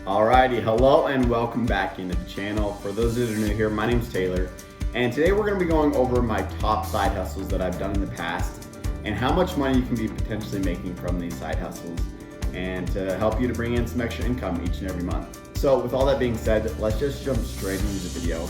Alrighty, hello and welcome back into the channel. For those that are new here, my name's Taylor, and today we're going to be going over my top side hustles that I've done in the past and how much money you can be potentially making from these side hustles and to help you to bring in some extra income each and every month. So with all that being said, let's just jump straight into the video.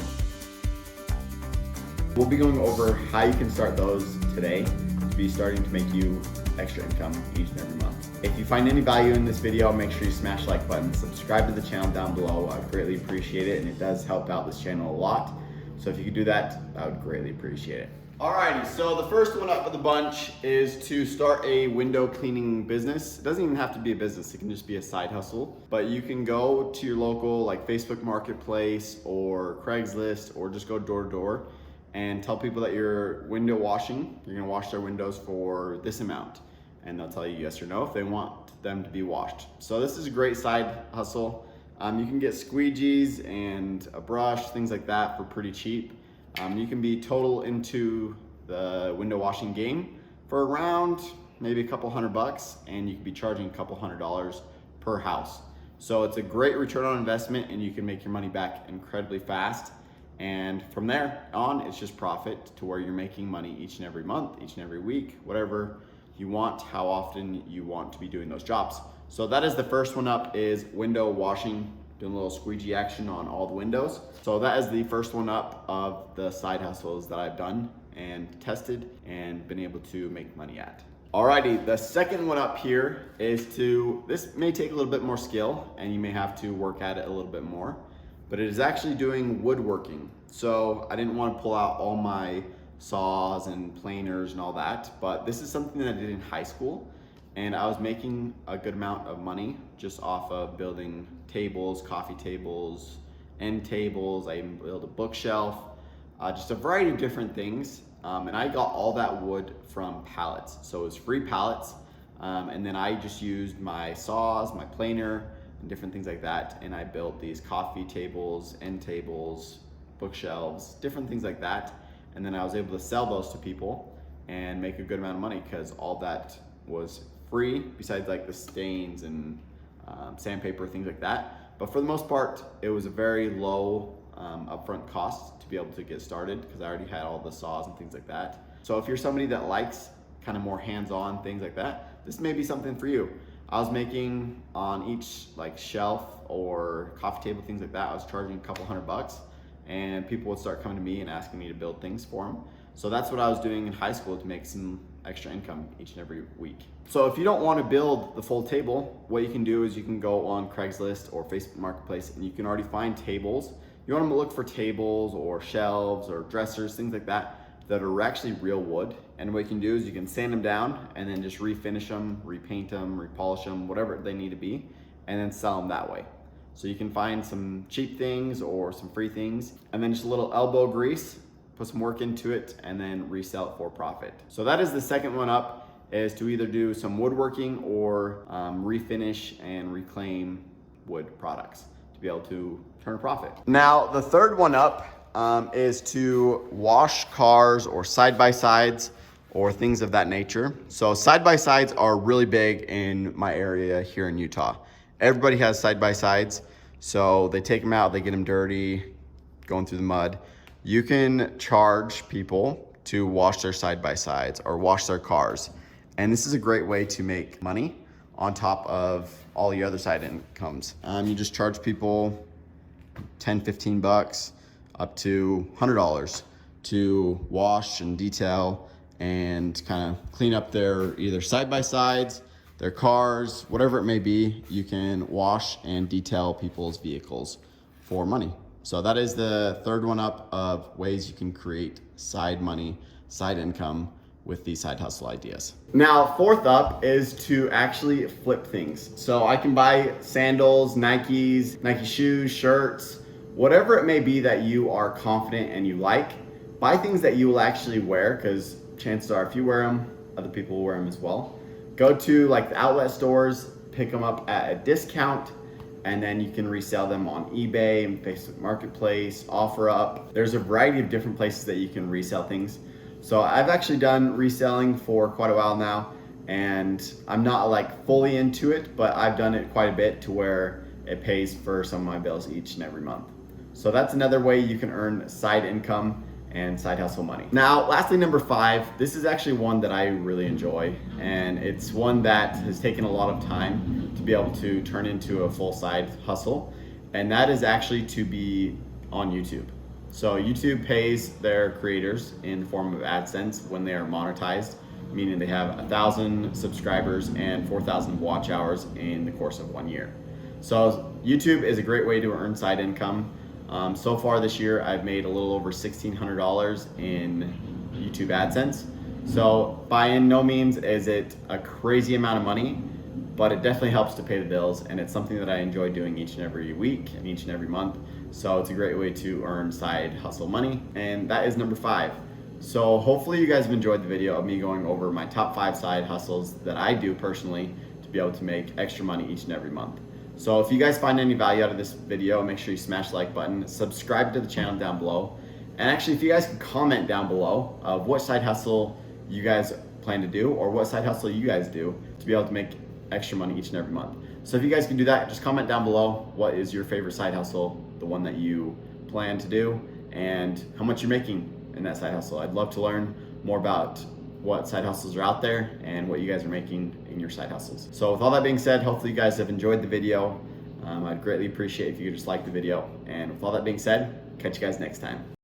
We'll be going over how you can start those today to be starting to make you extra income each and every month. If you find any value in this video, make sure you smash the like button, subscribe to the channel down below. I greatly appreciate it, and it does help out this channel a lot. So if you could do that, I would greatly appreciate it. Alrighty, so the first one up of the bunch is to start a window cleaning business. It doesn't even have to be a business, it can just be a side hustle. But you can go to your local like Facebook Marketplace or Craigslist, or just go door to door and tell people that you're window washing. You're gonna wash their windows for this amount. And they'll tell you yes or no if they want them to be washed. So this is a great side hustle. You can get squeegees and a brush, things like that for pretty cheap. You can be total into the window washing game for around maybe a couple $100, and you can be charging a couple $100 per house. So it's a great return on investment, and you can make your money back incredibly fast. And from there on, it's just profit to where you're making money each and every month, each and every week, whatever you want, how often you want to be doing those jobs. So that is the first one up, is window washing, doing a little squeegee action on all the windows. So that is the first one up of the side hustles that I've done and tested and been able to make money at. Alrighty, the second one up here is this may take a little bit more skill and you may have to work at it a little bit more, but it is actually doing woodworking. So I didn't want to pull out all my saws and planers and all that, but this is something that I did in high school, and I was making a good amount of money just off of building tables, coffee tables, end tables. I even built a bookshelf, just a variety of different things, and I got all that wood from pallets. So it was free pallets, and then I just used my saws, my planer, and different things like that, and I built these coffee tables, end tables, bookshelves, different things like that. And then I was able to sell those to people and make a good amount of money because all that was free, besides like the stains and sandpaper, things like that. But for the most part, it was a very low upfront cost to be able to get started because I already had all the saws and things like that. So if you're somebody that likes kind of more hands-on things like that, this may be something for you. I was making on each like shelf or coffee table, things like that, I was charging a couple $100. And people would start coming to me and asking me to build things for them. So that's what I was doing in high school to make some extra income each and every week. So if you don't want to build the full table, what you can do is you can go on Craigslist or Facebook Marketplace and you can already find tables. You want to look for tables or shelves or dressers, things like that are actually real wood. And what you can do is you can sand them down and then just refinish them, repaint them, repolish them, whatever they need to be, and then sell them that way. So you can find some cheap things or some free things, and then just a little elbow grease, put some work into it, and then resell it for profit. So that is the second one up, is to either do some woodworking or refinish and reclaim wood products to be able to turn a profit. Now, the third one up is to wash cars or side-by-sides or things of that nature. So side-by-sides are really big in my area here in Utah. Everybody has side-by-sides, so they take them out, they get them dirty, going through the mud. You can charge people to wash their side-by-sides or wash their cars. And this is a great way to make money on top of all the other side incomes. You just charge people $10, $15, up to $100 to wash and detail and kind of clean up their either side-by-sides, their cars, whatever it may be. You can wash and detail people's vehicles for money. So that is the third one up of ways you can create side money, side income with these side hustle ideas. Now, fourth up is to actually flip things. So I can buy sandals, Nikes, Nike shoes, shirts, whatever it may be that you are confident and you like. Buy things that you will actually wear, because chances are if you wear them, other people will wear them as well. Go to like the outlet stores, pick them up at a discount, and then you can resell them on eBay and Facebook Marketplace, OfferUp. There's a variety of different places that you can resell things. So I've actually done reselling for quite a while now, and I'm not like fully into it, but I've done it quite a bit to where it pays for some of my bills each and every month. So that's another way you can earn side income and side hustle money. Now, lastly, number 5, this is actually one that I really enjoy, and it's one that has taken a lot of time to be able to turn into a full side hustle, and that is actually to be on YouTube. So YouTube pays their creators in the form of AdSense when they are monetized, meaning they have 1,000 subscribers and 4,000 watch hours in the course of 1 year. So YouTube is a great way to earn side income. So far this year, I've made a little over $1,600 in YouTube AdSense. So by no means is it a crazy amount of money, but it definitely helps to pay the bills, and it's something that I enjoy doing each and every week and each and every month. So it's a great way to earn side hustle money, and that is number 5. So hopefully you guys have enjoyed the video of me going over my top 5 side hustles that I do personally to be able to make extra money each and every month. So if you guys find any value out of this video, make sure you smash the like button, subscribe to the channel down below, and actually if you guys can comment down below of what side hustle you guys plan to do or what side hustle you guys do to be able to make extra money each and every month. So if you guys can do that, just comment down below what is your favorite side hustle, the one that you plan to do, and how much you're making in that side hustle. I'd love to learn more about what side hustles are out there and what you guys are making in your side hustles. So with all that being said, hopefully you guys have enjoyed the video. I'd greatly appreciate if you could just like the video. And with all that being said, catch you guys next time.